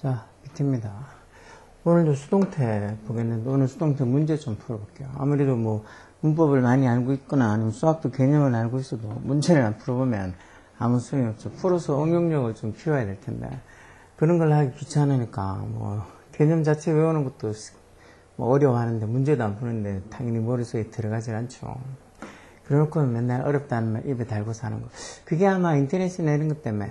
자, 비트입니다. 오늘도 수동태 보겠는데, 오늘 수동태 문제 좀 풀어볼게요. 아무래도 뭐, 문법을 많이 알고 있거나, 아니면 수학도 개념을 알고 있어도, 문제를 안 풀어보면 아무 소용이 없죠. 풀어서 응용력을 좀 키워야 될 텐데, 그런 걸 하기 귀찮으니까, 뭐, 개념 자체 외우는 것도 뭐 어려워하는데, 문제도 안 푸는데, 당연히 머릿속에 들어가질 않죠. 그렇고 맨날 어렵다는 말 입에 달고 사는 거. 그게 아마 인터넷이나 이런 것 때문에,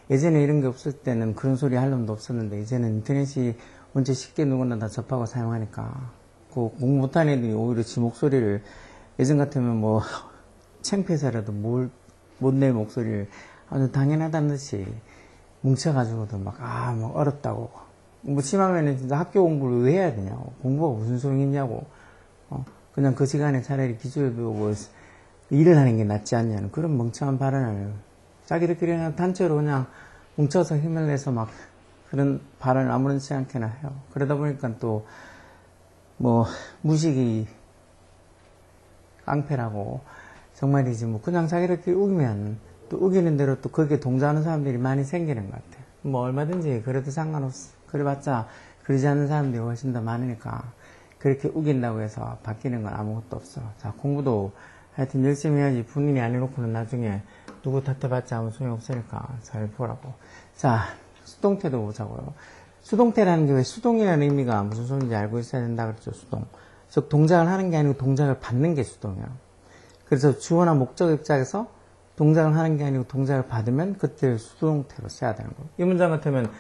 예전에 이런 게 없을 때는 그런 소리 할 놈도 없었는데, 이제는 인터넷이 언제 쉽게 누구나 다 접하고 사용하니까, 그 공부 못하는 애들이 오히려 지 목소리를, 예전 같으면 뭐, 창피해서라도 못 낼 목소리를 아주 당연하다는 듯이 뭉쳐가지고도 막, 뭐 어렵다고. 뭐 심하면은 진짜 학교 공부를 왜 해야 되냐고. 공부가 무슨 소용이 있냐고. 그냥 그 시간에 차라리 기술 배우고 일을 하는 게 낫지 않냐는 그런 멍청한 발언을 자기들끼리 그냥 단체로 그냥 뭉쳐서 힘을 내서 막 그런 발언을 아무렇지 않게나 해요. 그러다 보니까 또 뭐 무식이 깡패라고 정말이지 뭐 그냥 자기들끼리 우기면 또 우기는 대로 또 거기에 동조하는 사람들이 많이 생기는 것 같아요. 뭐 얼마든지 그래도 상관없어. 그래봤자 그러지 않는 사람들이 훨씬 더 많으니까 그렇게 우긴다고 해서 바뀌는 건 아무것도 없어. 자, 공부도 하여튼 열심히 해야지. 본인이 안 해놓고는 나중에 누구 탓해봤자 아무 소용 없으니까 잘 보라고. 자, 수동태도 보자고요. 수동태라는 게 왜 수동이라는 의미가 무슨 소리인지 알고 있어야 된다 그랬죠. 수동. 즉 동작을 하는 게 아니고 동작을 받는 게 수동이에요. 그래서 주어나 목적 입장에서 동작을 하는 게 아니고 동작을 받으면 그때 수동태로 써야 되는 거예요. 이 문장 같으면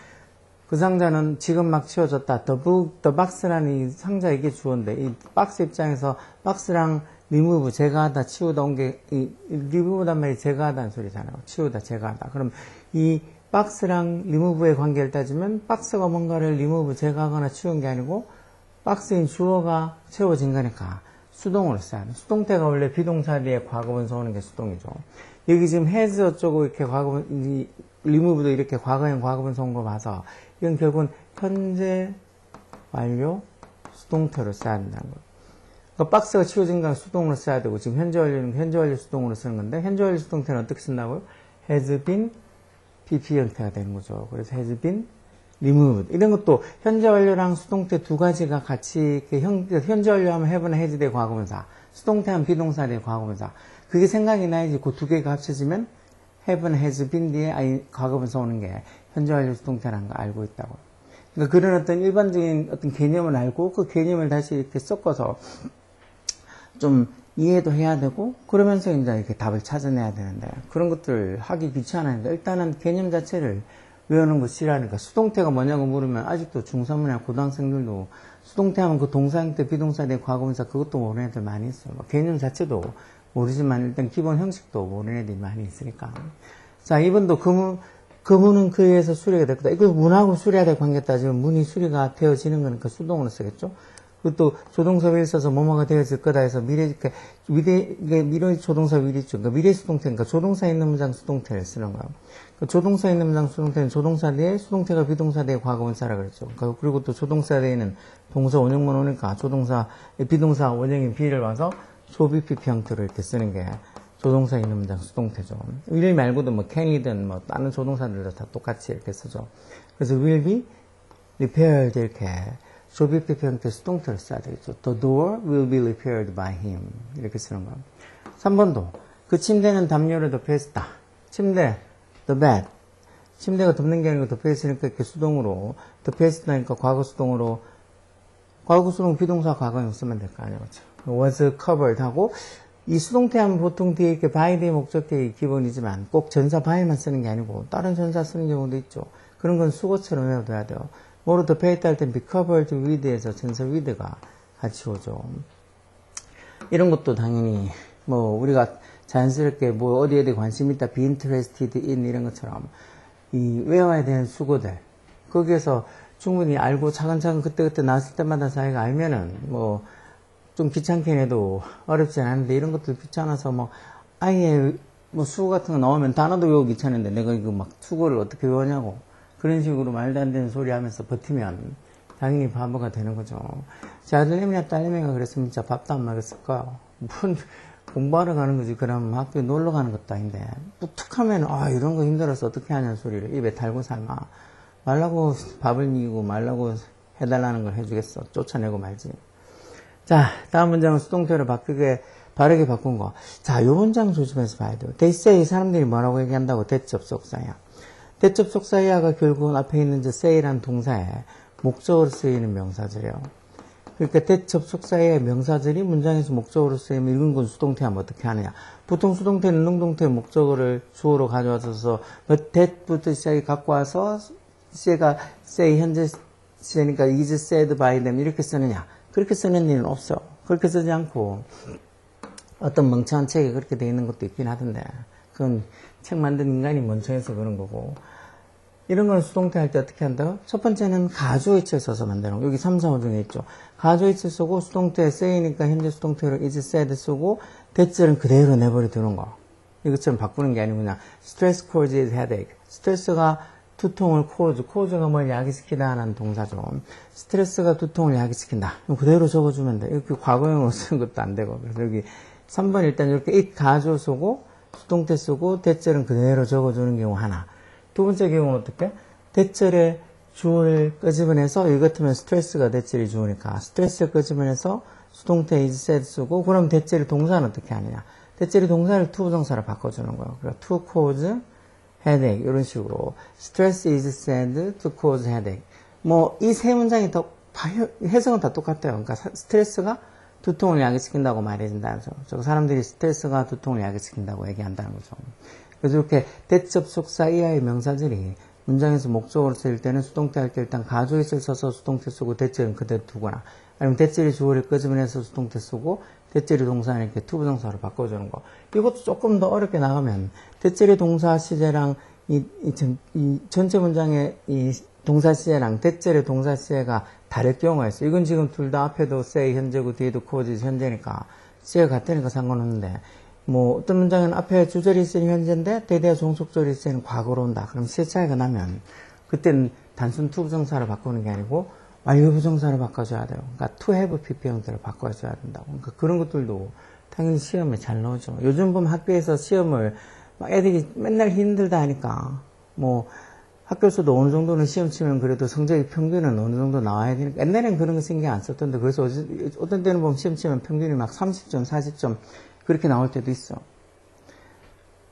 그 상자는 지금 막 치워졌다. The box라는 이 상자 이게 주어인데 이 박스 입장에서 박스랑 remove 제거하다 치우다 온 게 이 remove란 말이 제거하다는 소리잖아요. 치우다 제거하다. 그럼 이 박스랑 remove의 관계를 따지면 박스가 뭔가를 remove 제거하거나 치운 게 아니고 박스인 주어가 채워진 거니까 수동으로 써야 돼. 수동태가 원래 비동사 뒤에 과거분사 오는 게 수동이죠. 여기 지금 has 어쩌고 이렇게 과거분 remove도 이렇게 과거형 과거분사 온 거 봐서 이건 결국은 현재 완료 수동태로 써야 된다는 거예요. 그러니까 박스가 치워진 건 수동으로 써야 되고 지금 현재 완료는 현재 완료 수동으로 쓰는 건데 현재 완료 수동태는 어떻게 쓴다고요? has been PP 형태가 되는 거죠. 그래서 has been removed. 이런 것도 현재 완료랑 수동태 두 가지가 같이 이렇게 현재 완료하면 have나 has 대 과거분사, 수동태하면 비동사 대 과거분사. 그게 생각이 나야지 그 두 개가 합쳐지면 have나 has been 뒤에 과거분사 오는 게 현재 완료 수동태라는 거 알고 있다고. 그러니까 그런 어떤 일반적인 어떤 개념을 알고 그 개념을 다시 이렇게 섞어서 좀 이해도 해야 되고 그러면서 이제 이렇게 답을 찾아내야 되는데 그런 것들 하기 귀찮으니까 일단은 개념 자체를 외우는 거 싫어하니까 수동태가 뭐냐고 물으면 아직도 중3이나 고등학생들도 수동태 하면 그 동사 형태 비동사 대 과거분사 그것도 모르는 애들 많이 있어요. 개념 자체도 모르지만 일단 기본 형식도 모르는 애들이 많이 있으니까. 자, 이번도 그문은 그에 의해서 수리가 될 거다. 이거 문하고 수리해야 될 관계 따지면 문이 수리가 되어지는 거니까 수동으로 쓰겠죠. 그것도 조동사 위에 써서 뭐뭐가 되어질 거다 해서 미래 조동사 위리죠. 그러니까 미래 수동태니까 조동사 있는 문장 수동태를 쓰는 거예요. 그러니까 조동사 있는 문장 수동태는 조동사 뒤에 수동태가 비동사 뒤에 과거분사라 그랬죠. 그러니까 그리고 또 조동사 뒤에는 동사 원형만 오니까 비동사 원형인 B를 와서 소비 PP 형태로 이렇게 쓰는 게 조동사 있는 문장 수동태죠. will 말고도 뭐 can이든 뭐 다른 조동사들도 다 똑같이 이렇게 쓰죠. 그래서 will be repaired 이렇게 소비 PP 형태 수동태를 써야 되겠죠. The door will be repaired by him 이렇게 쓰는 거예요. 3번도 그 침대는 담요를 덮여있다. 침대 the bed 침대가 덮는 게 아니고 덮여있으니까 이렇게 수동으로 덮여있다니까 과거 수동으로 과거 수동 비동사 과거형 쓰면 될 거 아니에요. 그렇죠? was covered 하고 이 수동태 하면 보통 뒤에 이렇게 by 뒤에 목적격이 기본이지만 꼭 전사 by만 쓰는 게 아니고 다른 전사 쓰는 경우도 있죠. 그런 건 수거처럼 외워둬야 돼요. 뭐로 덮여있다 할 땐 be covered with에서 전사 with가 같이 오죠. 이런 것도 당연히 뭐 우리가 자연스럽게 뭐 어디에 관심 있다 be interested in 이런 것처럼 이 외워야 되는 수고들 거기에서 충분히 알고 차근차근 그때그때 나왔을 때마다 자기가 알면은 뭐 좀 귀찮긴 해도 어렵지 않은데 이런 것들 귀찮아서 뭐 아예 뭐 수고 같은 거 나오면 단어도 외우기 귀찮은데 내가 이거 막 수고를 어떻게 외우냐고 그런 식으로 말도 안 되는 소리 하면서 버티면 당연히 바보가 되는 거죠. 제 아들내미나 딸내미가 그랬으면 진짜 밥도 안 먹였을 거야. 무슨 공부하러 가는 거지. 그럼 학교에 놀러 가는 것도 아닌데 뚝뚝하면 이런 거 힘들어서 어떻게 하냐는 소리를 입에 달고 살마. 말라고 밥을 먹이고 말라고 해달라는 걸 해주겠어. 쫓아내고 말지. 자, 다음 문장은 수동태로 바르게 바꾼 거. 자, 요 문장 조심해서 봐야 돼요. they say 사람들이 뭐라고 얘기한다고? 대접속사야. 대접속사야가 결국은 앞에 있는 저 say란 동사에 목적으로 쓰이는 명사절이에요. 그러니까 대접속사의 명사절이 문장에서 목적으로 쓰이면 이런 건 수동태하면 어떻게 하느냐. 보통 수동태는 능동태 목적어를 주어로 가져와서 that부터 시작이 갖고 와서 say가 say 현재 시제니까 is said by them 이렇게 쓰느냐. 그렇게 쓰는 일은 없어. 그렇게 쓰지 않고 어떤 멍청한 책에 그렇게 되어 있는 것도 있긴 하던데 그건 책 만든 인간이 멍청해서 그런 거고 이런 건 수동태 할 때 어떻게 한다고? 첫 번째는 가주어이치를 써서 만드는 거. 여기 3, 4, 5 중에 있죠. 가주어이치 쓰고 수동태 say니까 현재 수동태로 is said 쓰고 that은 그대로 내버려 두는 거. 이것처럼 바꾸는 게 아니고 그냥 stress causes headache. 스트레스가 두통을 cause가 뭘 야기시키다 하는 동사죠. 스트레스가 두통을 야기시킨다. 그대로 적어주면 돼. 이렇게 과거형으로 쓰는 것도 안 되고. 그래서 여기 3번 일단 이렇게 it 가주어 쓰고 수동태 쓰고 that은 그대로 적어주는 경우 하나. 두 번째 경우는 어떻게? 대절의 주어를 끄집어내서 이것 같으면 스트레스가 대절이 주어니까 스트레스를 끄집어내서 수동태 is said 쓰고 그럼 대절의 동사는 어떻게 하느냐? 대절의 동사를 to 부정사로 바꿔주는 거예요. 그러니까 to cause headache 이런 식으로 stress is said to cause headache 뭐 이 세 문장이 더 해석은 다 똑같아요. 그러니까 스트레스가 두통을 야기시킨다고 말해준다는 거죠. 사람들이 스트레스가 두통을 야기시킨다고 얘기한다는 거죠. 그래서 이렇게 대접속사 이하의 명사들이 문장에서 목적으로 쓰일 때는 수동태 할 때 일단 가주어를 써서 수동태 쓰고 대절은 그대로 두거나 아니면 대절이 주어를 끄집어내서 수동태 쓰고 대절이 동사는 이렇게 투부정사로 바꿔주는 거. 이것도 조금 더 어렵게 나가면 대절의 동사 시제랑 이 전체 문장의 이 동사 시제랑 대절의 동사 시제가 다를 경우가 있어요. 이건 지금 둘 다 앞에도 say 현재고 뒤에도 cause 현재니까 시제가 같으니까 상관없는데 뭐 어떤 문장은 앞에 주절이 있으니 현재인데 대대와 종속절이 있으니 과거로 온다. 그럼 시제 차이가 나면 그때는 단순 투부정사를 바꾸는 게 아니고 완료부정사를 바꿔줘야 돼요. 그러니까 to have PP 형태로 바꿔줘야 된다고. 그러니까 그런 것들도 당연히 시험에 잘 나오죠. 요즘 보면 학교에서 시험을 막 애들이 맨날 힘들다 하니까 뭐 학교에서도 어느 정도는 시험 치면 그래도 성적이 평균은 어느 정도 나와야 되니까 옛날엔 그런 거 신경 안 썼던데 그래서 어떤 때는 보면 시험 치면 평균이 막 30점, 40점 그렇게 나올 때도 있어.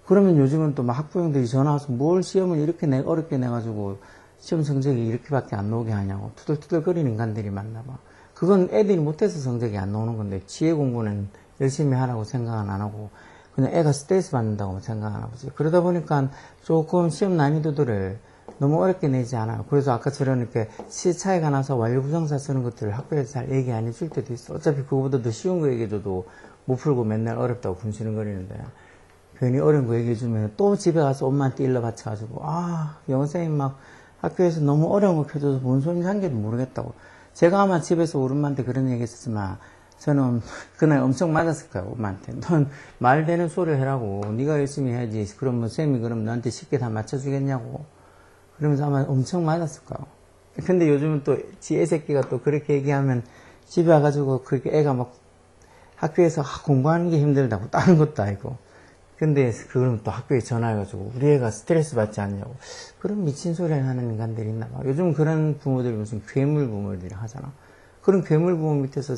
그러면 요즘은 또 막 학부형들이 전화 와서 뭘 시험을 이렇게 어렵게 내가지고 시험 성적이 이렇게밖에 안 나오게 하냐고 투덜투덜거리는 인간들이 많나 봐. 그건 애들이 못해서 성적이 안 나오는 건데 지혜 공부는 열심히 하라고 생각은 안 하고 그냥 애가 스트레스 받는다고 생각하나 보지. 그러다 보니까 조금 시험 난이도들을 너무 어렵게 내지 않아요. 그래서 아까처럼 이렇게 시 차이가 나서 완료부정사 쓰는 것들을 학교에서 잘 얘기 안 해줄 때도 있어. 어차피 그거보다 더 쉬운 거 얘기해줘도 못 풀고 맨날 어렵다고 군시는거리는데 괜히 어려운 거 얘기해주면 또 집에 가서 엄마한테 일러 바쳐가지고 영어선생님 막 학교에서 너무 어려운 거 펴줘서 뭔 소리인지 한 개도 모르겠다고. 제가 아마 집에서 우리 엄마한테 그런 얘기 했었지만 저는 그날 엄청 맞았을 거예요. 엄마한테. 넌 말 되는 소리를 해라고. 네가 열심히 해야지. 그러면 쌤이 그럼 너한테 쉽게 다 맞춰주겠냐고. 그러면서 아마 엄청 맞았을 거예요. 근데 요즘은 또 지 애 새끼가 또 그렇게 얘기하면 집에 와가지고 그렇게 애가 막 학교에서 공부하는 게 힘들다고 다른 것도 아니고 근데 그럼 또 학교에 전화해가지고 우리 애가 스트레스 받지 않냐고 그런 미친 소리를 하는 인간들이 있나 봐. 요즘 그런 부모들이 무슨 괴물 부모들이 하잖아. 그런 괴물 부모 밑에서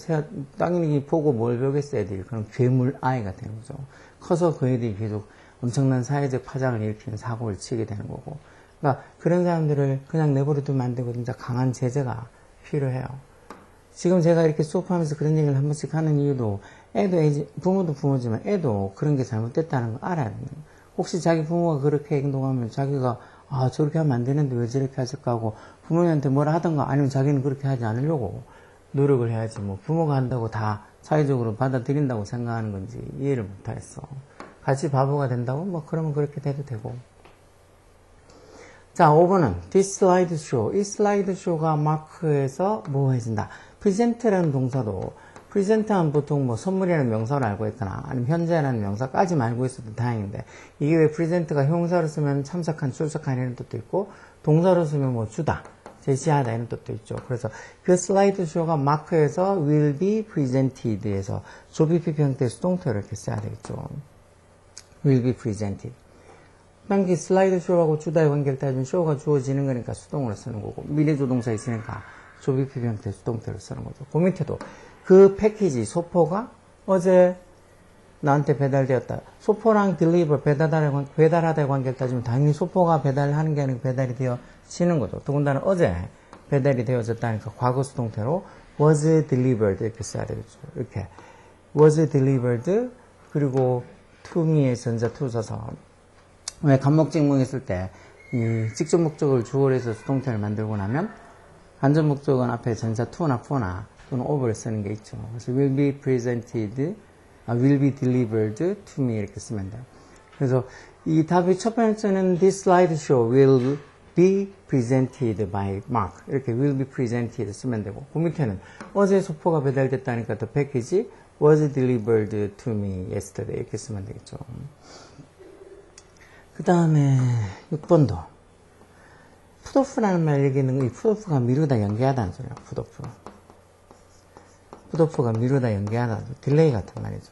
당연히 보고 뭘 배우겠어 애들이. 그런 괴물 아이가 되는 거죠. 커서 그 애들이 계속 엄청난 사회적 파장을 일으키는 사고를 치게 되는 거고. 그러니까 그런 사람들을 그냥 내버려 두면 안 되고 진짜 강한 제재가 필요해요. 지금 제가 이렇게 수업하면서 그런 얘기를 한 번씩 하는 이유도 애도 부모도 부모지만 애도 그런 게 잘못됐다는 걸 알아야 돼요. 혹시 자기 부모가 그렇게 행동하면 자기가 저렇게 하면 안 되는데 왜 저렇게 하실까 하고 부모님한테 뭐라 하던가 아니면 자기는 그렇게 하지 않으려고 노력을 해야지 뭐 부모가 한다고 다 사회적으로 받아들인다고 생각하는 건지 이해를 못하겠어. 같이 바보가 된다고? 뭐 그러면 그렇게 돼도 되고. 자, 5번은 this slide show. 이 슬라이드 쇼가 마크에서 뭐 해준다. present라는 동사도 present하면 보통 뭐 선물이라는 명사로 알고 있거나 아니면 현재라는 명사까지 알고 있어도 다행인데 이게 왜 present가 형사로 쓰면 참석한, 출석한 이런 뜻도 있고 동사로 쓰면 뭐 주다, 제시하다 이런 뜻도 있죠. 그래서 그 슬라이드 쇼가 마크에서 will be presented에서 조비피 형태의 수동태로 이렇게 써야 되겠죠. will be presented. 당기 슬라이드 쇼하고 주다의 관계를 따지면 쇼가 주어지는 거니까 수동으로 쓰는 거고, 미래 조동사 있으니까 조비피 형태 수동태로 쓰는 거죠. 그 밑에도 그 패키지 소포가 어제 나한테 배달되었다. 소포랑 deliver 배달하다의 관계를 따지면 당연히 소포가 배달하는 게 아니고 배달이 되어지는 거죠. 더군다나 어제 배달이 되어졌다니까 과거 수동태로 was delivered 이렇게 써야 되겠죠. 이렇게 was delivered 그리고 to me의 전자 to 써서 왜 간목직목 있을 때 이 직접 목적을 주어로 해서 수동태를 만들고 나면 간접 목적은 앞에 전자 to나 for나 또는 over를 쓰는 게 있죠. 그래서 will be presented, will be delivered to me 이렇게 쓰면 돼요. 그래서 이 답이 첫 번째는 this slideshow will be presented by Mark 이렇게 will be presented 쓰면 되고 그 밑에는 어제 소포가 배달됐다니까 the package was delivered to me yesterday 이렇게 쓰면 되겠죠. 그 다음에 6번도 풋오프라는 말 얘기는 이 풋오프가 미루다 연기하다는 소리야. 풋오프가 미루다 연기하다 딜레이 같은 말이죠.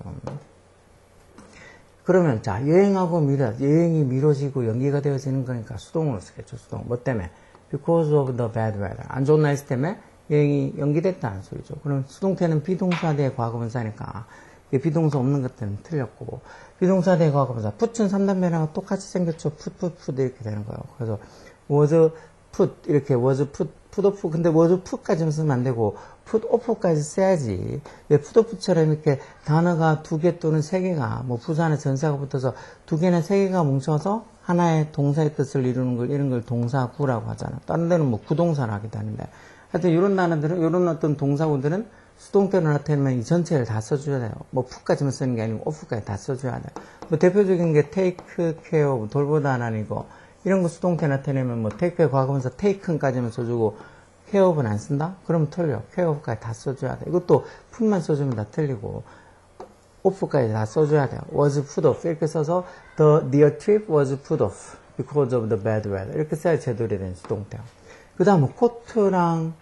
그러면 자 여행하고 여행이 미뤄지고 연기가 되어지는 거니까 수동으로 쓰겠죠. 수동 뭐 때문에? Because of the bad weather 안 좋은 날씨 때문에 여행이 연기됐다는 소리죠. 그럼 수동태는 비동사 대 과거분사니까 비동사 없는 것들은 틀렸고 비동사 대 과거분사 풋은 3단변하고 똑같이 생겼죠. 풋 이렇게 되는 거예요. 그래서 was put 이렇게 was put off 근데 was put까지는 쓰면 안 되고 put off까지 써야지. 왜 put off처럼 이렇게 단어가 2개 또는 3개가 뭐 부사나 전사가 붙어서 2개나 3개가 뭉쳐서 하나의 동사의 뜻을 이루는 걸 이런 걸 동사구라고 하잖아. 다른 데는 뭐 구동사를 하기도 하는데 하여튼 이런 단어들은 이런 어떤 동사구들은 수동태로 나타내면 이 전체를 다 써줘야 돼요. 뭐 풋까지만 쓰는 게 아니고 off까지 다 써줘야 돼요. 뭐 대표적인 게 take care of 돌보다 아니고 이런 거 수동태 나타내면 뭐 take의 과거분사 taken까지만 써주고 care of는 안 쓴다? 그러면 틀려. care of까지 다 써줘야 돼. 이것도 풋만 써주면 다 틀리고 off까지 다 써줘야 돼요. was put off 이렇게 써서 their trip was put off because of the bad weather 이렇게 써야 제대로 된 수동태요. 그 다음은 코트랑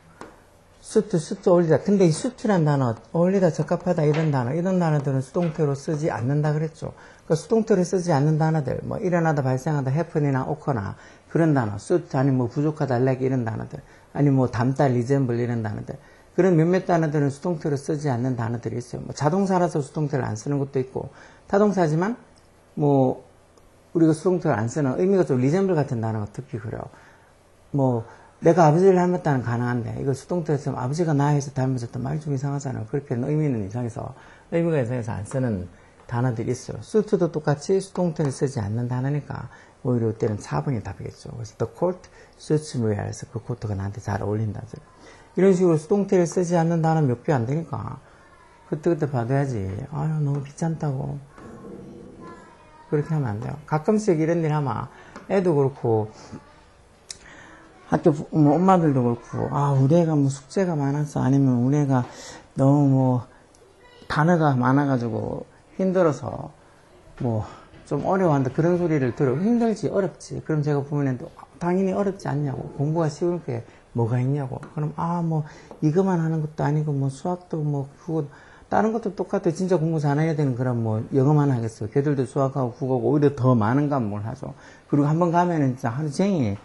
수트 어울리다. 근데 이 수트란 단어, 어울리다, 적합하다 이런 단어들은 수동태로 쓰지 않는다 그랬죠. 그러니까 수동태로 쓰지 않는 단어들, 뭐 일어나다, 발생하다, happen이나 occur나 그런 단어, suit 아니 뭐 부족하다, lack 이런 단어들, 아니 뭐 닮다, resemble 이런 단어들. 그런 몇몇 단어들은 수동태로 쓰지 않는 단어들이 있어요. 뭐 자동사라서 수동태를 안 쓰는 것도 있고, 타동사지만 뭐 우리가 수동태를 안 쓰는 의미가 좀 resemble 같은 단어가 특히 그래요. 뭐 내가 아버지를 닮았다는 가능한데 이걸 수동태로 쓰면 아버지가 나에서 닮아졌다 말 좀 이상하잖아요. 그렇게 의미는 이상해서 의미가 이상해서 안 쓰는 단어들이 있어요. suit도 똑같이 수동태를 쓰지 않는 단어니까 오히려 이때는 4번이 답이겠죠. 그래서 the coat suits me well 해서 그 코트가 나한테 잘 어울린다. 이런 식으로 수동태를 쓰지 않는 단어 몇 개 안 되니까 그때 봐둬야지. 아유 너무 귀찮다고 그렇게 하면 안 돼요. 가끔씩 이런 일 하면 애도 그렇고 학교 뭐 엄마들도 그렇고 우리 애가 뭐 숙제가 많아서 아니면 우리 애가 너무 뭐 단어가 많아가지고 힘들어서 뭐 좀 어려워한다 그런 소리를 들어. 힘들지 어렵지. 그럼 제가 보면 당연히 어렵지 않냐고. 공부가 쉬울 게 뭐가 있냐고. 그럼 뭐 이것만 하는 것도 아니고 뭐 수학도 뭐 그거 다른 것도 똑같아. 진짜 공부 잘해야 되는 그런 뭐 영어만 하겠어. 걔들도 수학하고 국어고 오히려 더 많은 과목을 하죠. 그리고 한번 가면은 진짜 하루 종일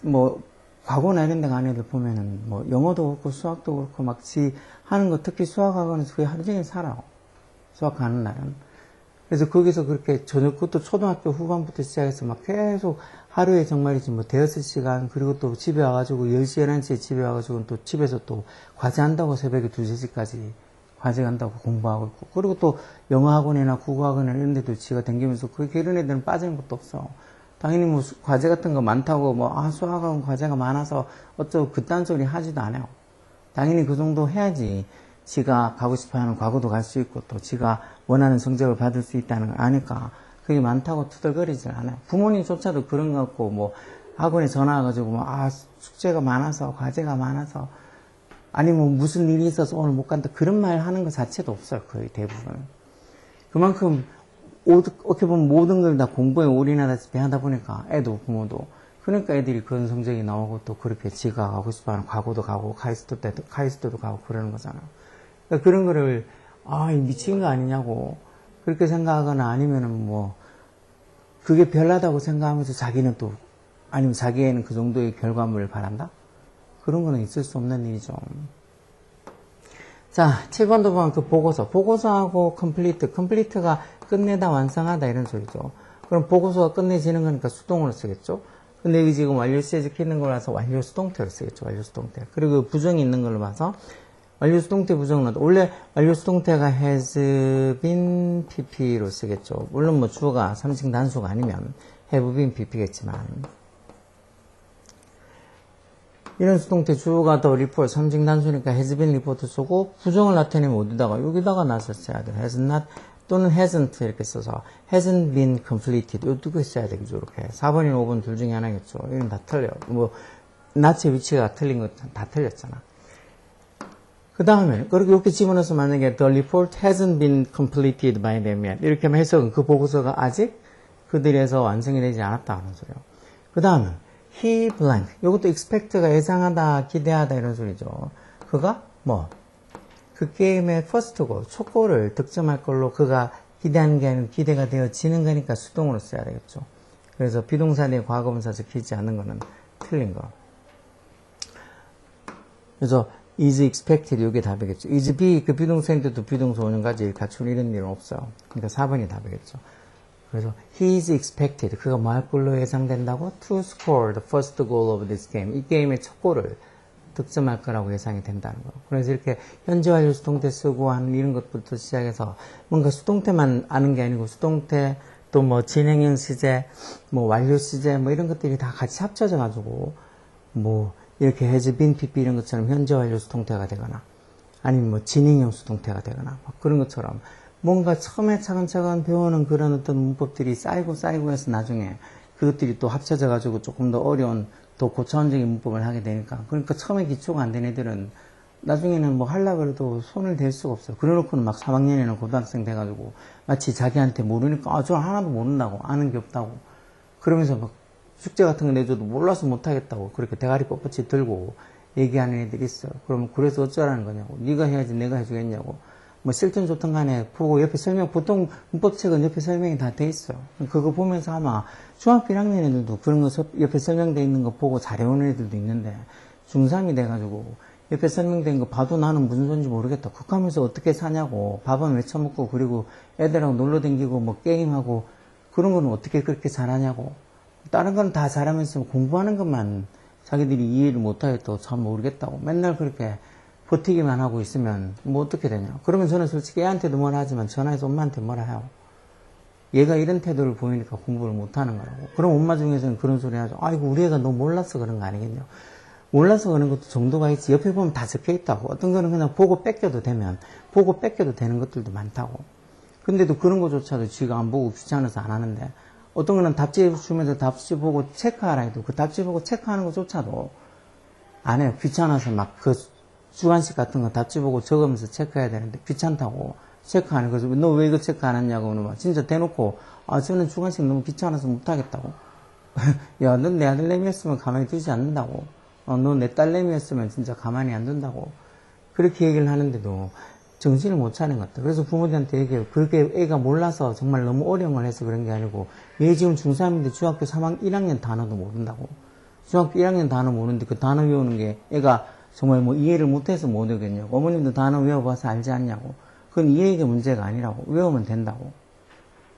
뭐 과거나 이런 데 가는 애들 보면은 뭐 영어도 그렇고 수학도 그렇고 막 지 하는 거 특히 수학학원에서 거의 하루 종일 살아. 수학 가는 날은. 그래서 거기서 그렇게 그것도 초등학교 후반부터 시작해서 막 계속 하루에 정말이지 뭐 대여섯 시간 그리고 또 집에 와가지고 10시, 11시에 집에 와가지고 또 집에서 또 과제 한다고 새벽에 2, 3시까지 과제 한다고 공부하고 있고 그리고 또 영어학원이나 국어학원이나 이런 데도 지가 댕기면서 그렇게 이런 애들은 빠지는 것도 없어. 당연히 뭐 과제 같은 거 많다고 뭐 수학학원 과제가 많아서 어쩌고 그딴 소리 하지도 않아요. 당연히 그 정도 해야지 지가 가고 싶어하는 과거도 갈 수 있고 또 지가 원하는 성적을 받을 수 있다는 걸 아니까 그게 많다고 투덜거리질 않아요. 부모님조차도 그런 거 같고 뭐 학원에 전화 와가지고 뭐 숙제가 많아서 과제가 많아서 아니 뭐 무슨 일이 있어서 오늘 못 간다 그런 말 하는 것 자체도 없어요. 거의 대부분. 그만큼 어떻게 보면 모든 걸 다 공부에 올인하다시피 하다 보니까 애도 부모도 그러니까 애들이 그런 성적이 나오고 또 그렇게 지가 가고 싶어하는 과거도 가고 카이스트도 가고 그러는 거잖아요. 그러니까 그런 거를 미친 거 아니냐고 그렇게 생각하거나 아니면은 뭐 그게 별나다고 생각하면서 자기는 또, 아니면 자기에는 그 정도의 결과물을 바란다? 그런 거는 있을 수 없는 일이죠. 자, 7번도 보면 그 보고서. 보고서하고 컴플리트가 끝내다, 완성하다 이런 소리죠. 그럼 보고서가 끝내지는 거니까 수동으로 쓰겠죠? 근데 여기 지금 완료 시제 적혀있는 거라서 완료 수동태로 쓰겠죠. 완료 수동태. 그리고 부정이 있는 걸로 봐서 완료 수동태 부정은 원래 완료 수동태가 has been pp로 쓰겠죠. 물론 뭐 주어가 삼식 단수가 아니면 have been pp겠지만 이런 수동태 주어가 더 report 삼식 단수니까 has been report 쓰고 부정을 나타내면 어디다가 여기다가 놨었어야 돼. has not 또는 hasn't 이렇게 써서 hasn't been completed 요 두 개 써야 되겠죠. 이렇게 4번이나 5번 둘 중에 하나겠죠. 이건 다 틀려요. 뭐 not의 위치가 틀린 거 다 틀렸잖아. 그 다음에 그렇게 이렇게 집어넣어서 만약에 the report hasn't been completed by them yet 이렇게 하면 해석은 그 보고서가 아직 그들에서 완성이 되지 않았다 하는 소리요. 그 다음에 he blank 이것도 expect가 예상하다 기대하다 이런 소리죠. 그가 뭐 그 게임의 first goal 첫 골을 득점할 걸로 그가 기대하는 게 아니라 기대가 되어지는 거니까 수동으로 써야 되겠죠. 그래서 비동사 뒤에 과거분사 적히지 않는 거는 틀린 거. 그래서 is expected 이게 답이겠죠. is be 그 비동사인데도 비동사 5년까지 갖출 이런 일은 없어요. 그러니까 4번이 답이겠죠. 그래서 he is expected 그가 뭐 할 걸로 예상된다고 to score the first goal of this game 이 게임의 첫 골을 득점할 거라고 예상이 된다는 거. 그래서 이렇게 현재 완료 수동태 쓰고 하는 이런 것부터 시작해서 뭔가 수동태만 아는 게 아니고 수동태 또 뭐 진행형 시제 뭐 완료 시제 뭐 이런 것들이 다 같이 합쳐져 가지고 뭐 이렇게 has been pp 이런 것처럼 현재 완료 수동태가 되거나 아니면 뭐 진행형 수동태가 되거나 그런 것처럼 뭔가 처음에 차근차근 배우는 그런 어떤 문법들이 쌓이고 해서 나중에 그것들이 또 합쳐져 가지고 조금 더 어려운 더 고차원적인 문법을 하게 되니까 그러니까 처음에 기초가 안 된 애들은 나중에는 뭐 하려고 해도 손을 댈 수가 없어요. 그래놓고는 막 3학년이나 고등학생 돼가지고 마치 자기한테 모르니까 저 하나도 모른다고 아는 게 없다고 그러면서 막 숙제 같은 거 내줘도 몰라서 못하겠다고 그렇게 대가리 뻣뻣이 들고 얘기하는 애들이 있어요. 그러면 그래서 어쩌라는 거냐고 네가 해야지 내가 해주겠냐고 뭐 싫든 좋든 간에 보고 옆에 설명 보통 문법책은 옆에 설명이 다 돼 있어요. 그거 보면서 아마 중학교 1학년 애들도 그런 거 옆에 설명돼 있는 거 보고 잘해오는 애들도 있는데 중3이 돼가지고 옆에 설명된 거 봐도 나는 무슨 소리인지 모르겠다. 그거 하면서 어떻게 사냐고 밥은 왜 처먹고 그리고 애들하고 놀러 댕기고 뭐 게임하고 그런 거는 어떻게 그렇게 잘하냐고 다른 건 다 잘하면서 공부하는 것만 자기들이 이해를 못하겠다고 참 모르겠다고 맨날 그렇게 버티기만 하고 있으면 뭐 어떻게 되냐. 그러면 저는 솔직히 애한테도 뭐라 하지만 전화해서 엄마한테 뭐라 해요. 얘가 이런 태도를 보이니까 공부를 못하는 거라고. 그럼 엄마 중에서는 그런 소리 하죠. 아이고 우리 애가 너무 몰라서 그런 거 아니겠냐. 몰라서 그런 것도 정도가 있지. 옆에 보면 다 적혀 있다고. 어떤 거는 그냥 보고 뺏겨도 되면 보고 뺏겨도 되는 것들도 많다고. 근데도 그런 거조차도 지가 안 보고 귀찮아서 안 하는데 어떤 거는 답지 주면서 답지 보고 체크하라 해도 그 답지 보고 체크하는 것조차도 안 해요. 귀찮아서 막 그 주관식 같은 거 답지 보고 적으면서 체크해야 되는데 귀찮다고 체크하는 거죠. 너 왜 이거 체크 안 했냐고 막 진짜 대놓고 저는 주관식 너무 귀찮아서 못하겠다고. 야, 넌 내 아들내미였으면 가만히 두지 않는다고. 너 내 딸내미였으면 진짜 가만히 안 둔다고. 그렇게 얘기를 하는데도 정신을 못 차리는 것 같다. 그래서 부모들한테 얘기해요. 그렇게 애가 몰라서 정말 너무 어려운 걸 해서 그런 게 아니고 얘 지금 중3인데 중학교 3학년 1학년 단어도 모른다고. 중학교 1학년 단어 모르는데 그 단어 외우는 게 애가 정말 뭐 이해를 못해서 못 외우겠냐고. 어머님도 단어 외워봐서 알지 않냐고. 그건 이해의 문제가 아니라고. 외우면 된다고.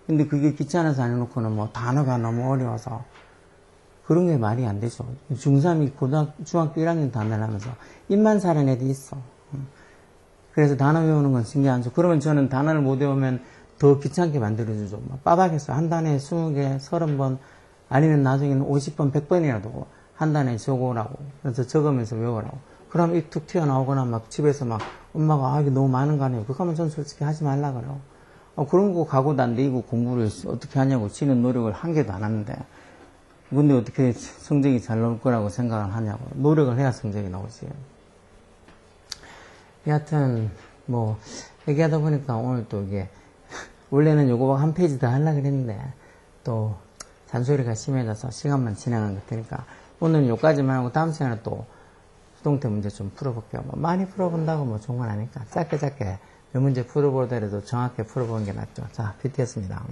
근데 그게 귀찮아서 안 해놓고는 뭐 단어가 너무 어려워서 그런 게 말이 안 되죠. 중3이 중학교 1학년 단어를 하면서 입만 사는 애들이 있어. 그래서 단어 외우는 건 신경 안 써. 그러면 저는 단어를 못 외우면 더 귀찮게 만들어주죠. 빠박해서 한 단에 20개, 30번, 아니면 나중에는 50번, 100번이라도 한 단에 적어오라고. 그래서 적으면서 외우라고. 그럼 입 툭 튀어나오거나 막 집에서 막 엄마가 이게 너무 많은 거 아니에요. 그거 하면 전 솔직히 하지 말라 그래요. 그런 거 가고도 안 되고 공부를 어떻게 하냐고 지는 노력을 한 개도 안 하는데 근데 어떻게 성적이 잘 나올 거라고 생각을 하냐고. 노력을 해야 성적이 나오지. 여하튼 뭐 얘기하다 보니까 오늘 또 이게 원래는 요거 한 페이지 더 하려고 그랬는데 또 잔소리가 심해져서 시간만 지나간 것 같으니까 오늘은 요까지만 하고 다음 시간에 또 수동태 문제 좀 풀어볼게요. 뭐 많이 풀어본다고 뭐 좋은 건 아니니까 짧게 몇 문제 풀어보더라도 정확하게 풀어보는 게 낫죠. 자, PT였습니다.